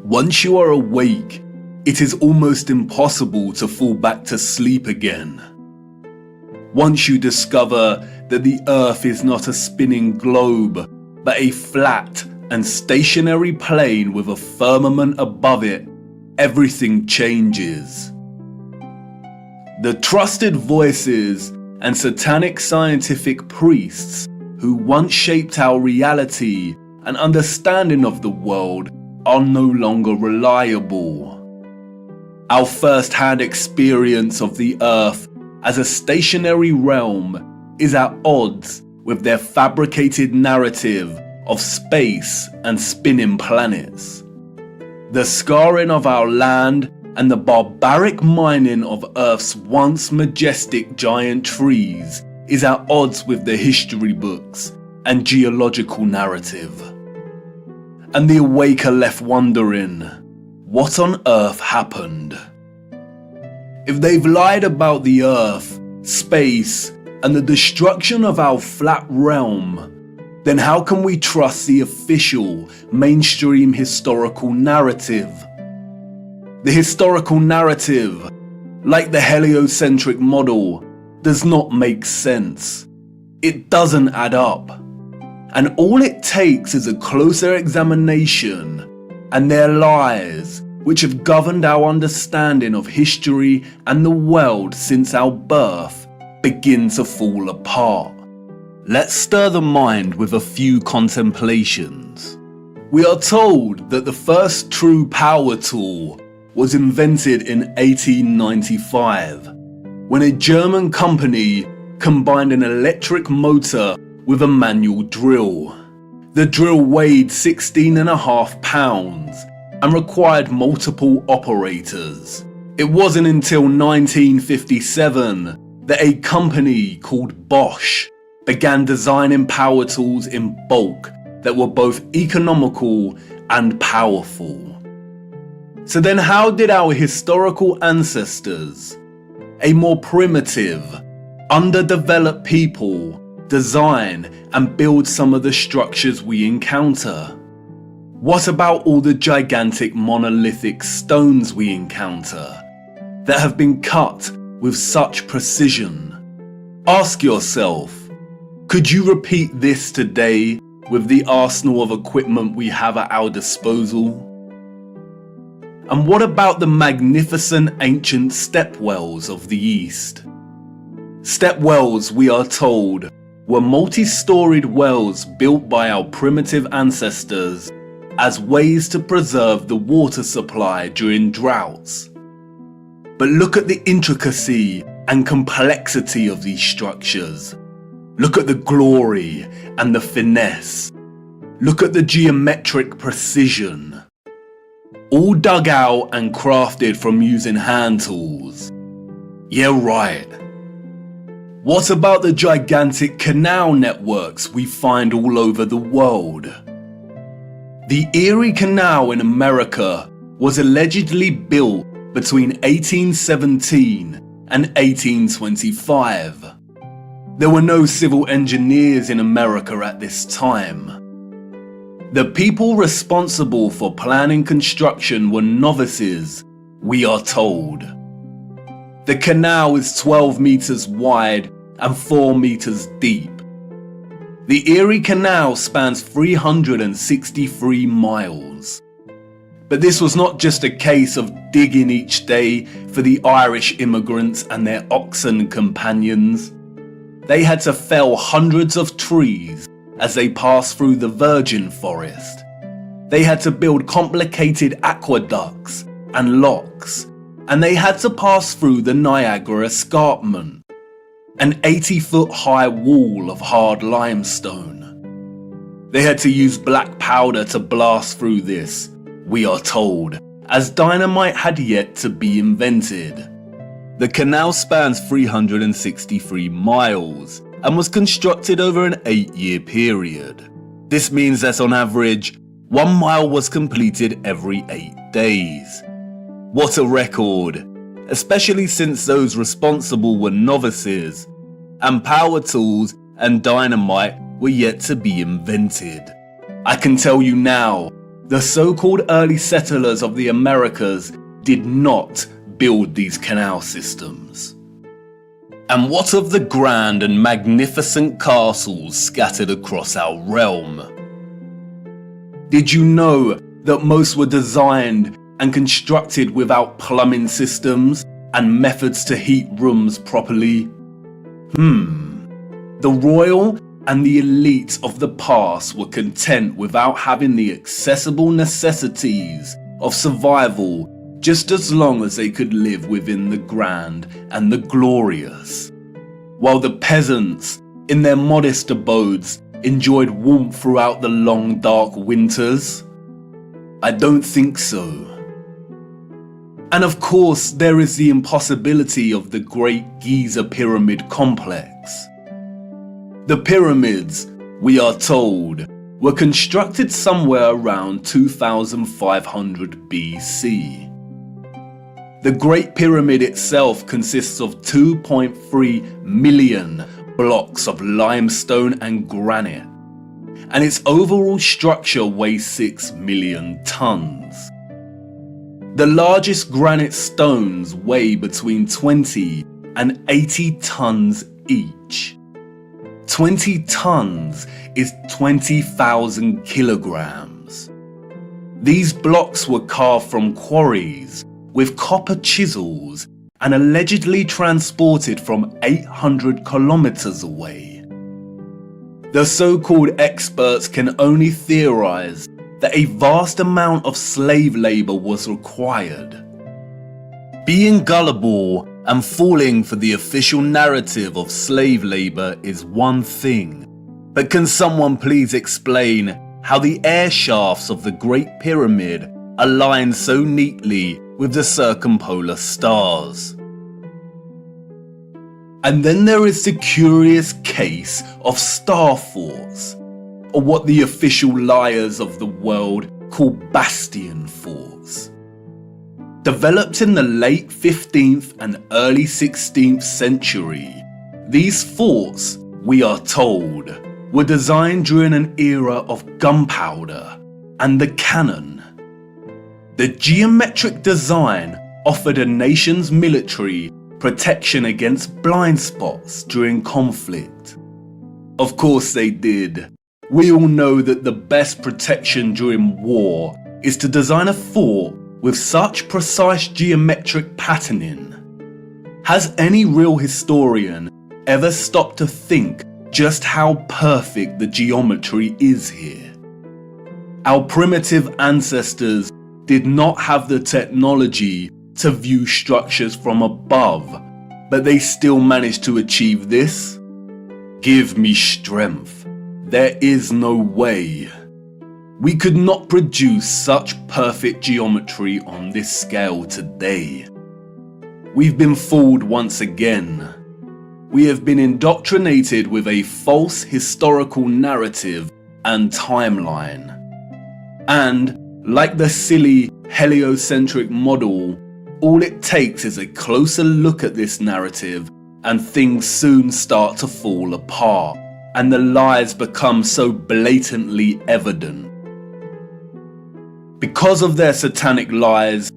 Once you are awake, it is almost impossible to fall back to sleep again. Once you discover that the Earth is not a spinning globe, but a flat and stationary plane with a firmament above it, everything changes. The trusted voices and satanic scientific priests who once shaped our reality and understanding of the world are no longer reliable. Our first-hand experience of the Earth as a stationary realm is at odds with their fabricated narrative of space and spinning planets. The scarring of our land and the barbaric mining of Earth's once majestic giant trees is at odds with the history books and geological narrative. And the awake are left wondering, what on earth happened? If they've lied about the Earth, space, and the destruction of our flat realm, then how can we trust the official, mainstream historical narrative? The historical narrative, like the heliocentric model, does not make sense. It doesn't add up. And all it takes is a closer examination, and their lies, which have governed our understanding of history and the world since our birth, begin to fall apart. Let's stir the mind with a few contemplations. We are told that the first true power tool was invented in 1895, when a German company combined an electric motor with a manual drill. The drill weighed 16.5 pounds and required multiple operators. It wasn't until 1957 that a company called Bosch began designing power tools in bulk that were both economical and powerful. So then how did our historical ancestors, a more primitive, underdeveloped people, design and build some of the structures we encounter? What about all the gigantic monolithic stones we encounter that have been cut with such precision? Ask yourself, could you repeat this today with the arsenal of equipment we have at our disposal? And what about the magnificent ancient stepwells of the East? Stepwells, we are told, were multi-storied wells built by our primitive ancestors as ways to preserve the water supply during droughts. But look at the intricacy and complexity of these structures. Look at the glory and the finesse. Look at the geometric precision. All dug out and crafted from using hand tools. Yeah, right. What about the gigantic canal networks we find all over the world? The Erie Canal in America was allegedly built between 1817 and 1825. There were no civil engineers in America at this time. The people responsible for planning construction were novices, we are told. The canal is 12 meters wide and 4 meters deep. The Erie Canal spans 363 miles. But this was not just a case of digging each day for the Irish immigrants and their oxen companions. They had to fell hundreds of trees as they passed through the virgin forest. They had to build complicated aqueducts and locks, and they had to pass through the Niagara Escarpment, an 80-foot high wall of hard limestone. They had to use black powder to blast through this, we are told, as dynamite had yet to be invented. The canal spans 363 miles and was constructed over an 8-year period. This means that on average, 1 mile was completed every 8 days. What a record, especially since those responsible were novices, and power tools and dynamite were yet to be invented. I can tell you now, the so-called early settlers of the Americas did not build these canal systems. And what of the grand and magnificent castles scattered across our realm? Did you know that most were designed and constructed without plumbing systems and methods to heat rooms properly? The royal and the elite of the past were content without having the accessible necessities of survival, just as long as they could live within the grand and the glorious, while the peasants, in their modest abodes, enjoyed warmth throughout the long dark winters? I don't think so. And of course, there is the impossibility of the Great Giza Pyramid Complex. The pyramids, we are told, were constructed somewhere around 2500 BC. The Great Pyramid itself consists of 2.3 million blocks of limestone and granite, and its overall structure weighs 6 million tons. The largest granite stones weigh between 20 and 80 tons each. 20 tons is 20,000 kilograms. These blocks were carved from quarries with copper chisels and allegedly transported from 800 kilometers away. The so-called experts can only theorize that a vast amount of slave labor was required. Being gullible and falling for the official narrative of slave labor is one thing, but can someone please explain how the air shafts of the Great Pyramid align so neatly with the circumpolar stars? And then there is the curious case of star forts, or what the official liars of the world call bastion forts. Developed in the late 15th and early 16th century, these forts, we are told, were designed during an era of gunpowder and the cannon. The geometric design offered a nation's military protection against blind spots during conflict. Of course they did. We all know that the best protection during war is to design a fort with such precise geometric patterning. Has any real historian ever stopped to think just how perfect the geometry is here? Our primitive ancestors did not have the technology to view structures from above, but they still managed to achieve this? Give me strength. There is no way. We could not produce such perfect geometry on this scale today. We've been fooled once again. We have been indoctrinated with a false historical narrative and timeline. And, like the silly heliocentric model, all it takes is a closer look at this narrative and things soon start to fall apart, and the lies become so blatantly evident. Because of their satanic lies,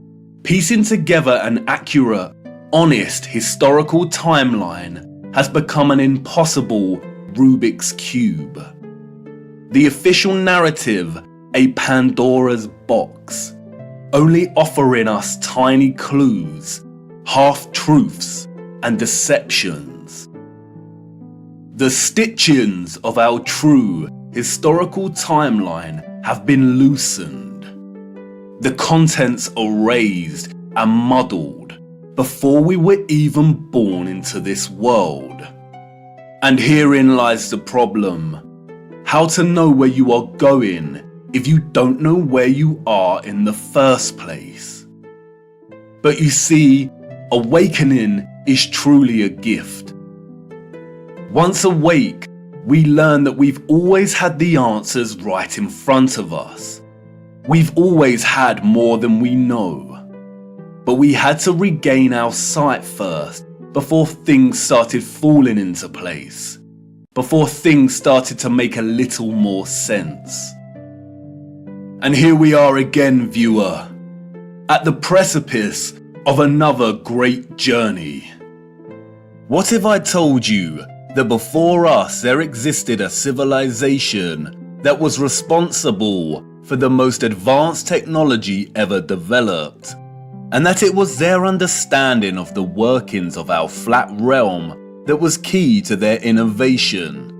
piecing together an accurate, honest historical timeline has become an impossible Rubik's Cube. The official narrative, a Pandora's box, only offering us tiny clues, half-truths, and deceptions. The stitchings of our true historical timeline have been loosened. The contents erased and muddled before we were even born into this world. And herein lies the problem. How to know where you are going if you don't know where you are in the first place? But you see, awakening is truly a gift. Once awake, we learn that we've always had the answers right in front of us. We've always had more than we know. But we had to regain our sight first before things started falling into place. before things started to make a little more sense. And here we are again, viewer, at the precipice of another great journey. What if I told you that before us there existed a civilization that was responsible for the most advanced technology ever developed, and that it was their understanding of the workings of our flat realm that was key to their innovation?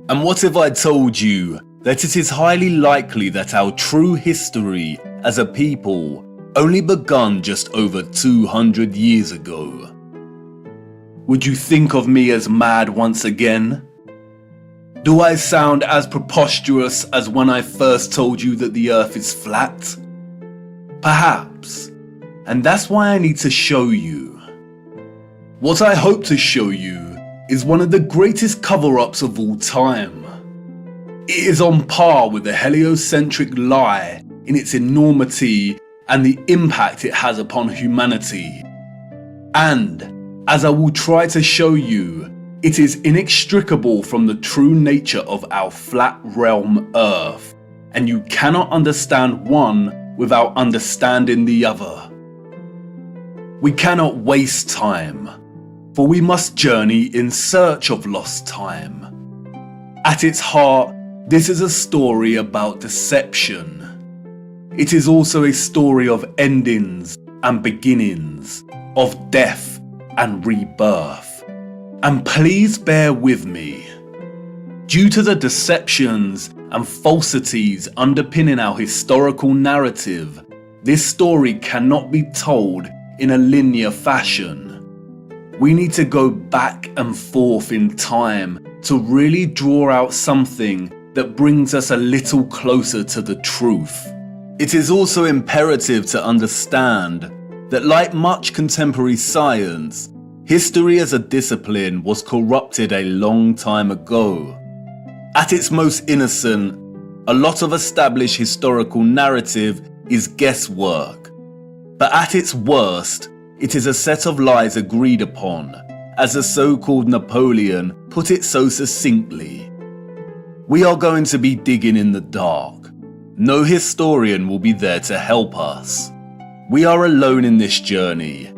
And what if I told you that it is highly likely that our true history as a people only begun just over 200 years ago? Would you think of me as mad once again? Do I sound as preposterous as when I first told you that the earth is flat? Perhaps, and that's why I need to show you. What I hope to show you is one of the greatest cover-ups of all time. It is on par with the heliocentric lie in its enormity and the impact it has upon humanity. And, as I will try to show you, it is inextricable from the true nature of our flat realm Earth, and you cannot understand one without understanding the other. We cannot waste time, for we must journey in search of lost time. At its heart, this is a story about deception. It is also a story of endings and beginnings, of death and rebirth. And please bear with me. Due to the deceptions and falsities underpinning our historical narrative, this story cannot be told in a linear fashion. We need to go back and forth in time to really draw out something that brings us a little closer to the truth. It is also imperative to understand that, like much contemporary science, history as a discipline was corrupted a long time ago. At its most innocent, a lot of established historical narrative is guesswork. But at its worst, it is a set of lies agreed upon, as the so-called Napoleon put it so succinctly. We are going to be digging in the dark. No historian will be there to help us. We are alone in this journey.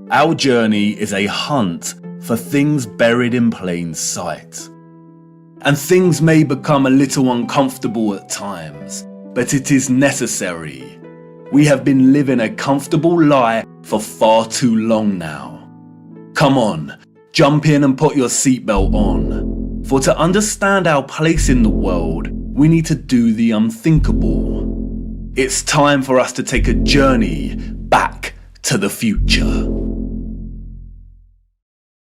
Our journey is a hunt for things buried in plain sight. And things may become a little uncomfortable at times, but it is necessary. We have been living a comfortable lie for far too long now. Come on, jump in and put your seatbelt on. For to understand our place in the world, we need to do the unthinkable. It's time for us to take a journey back to the future.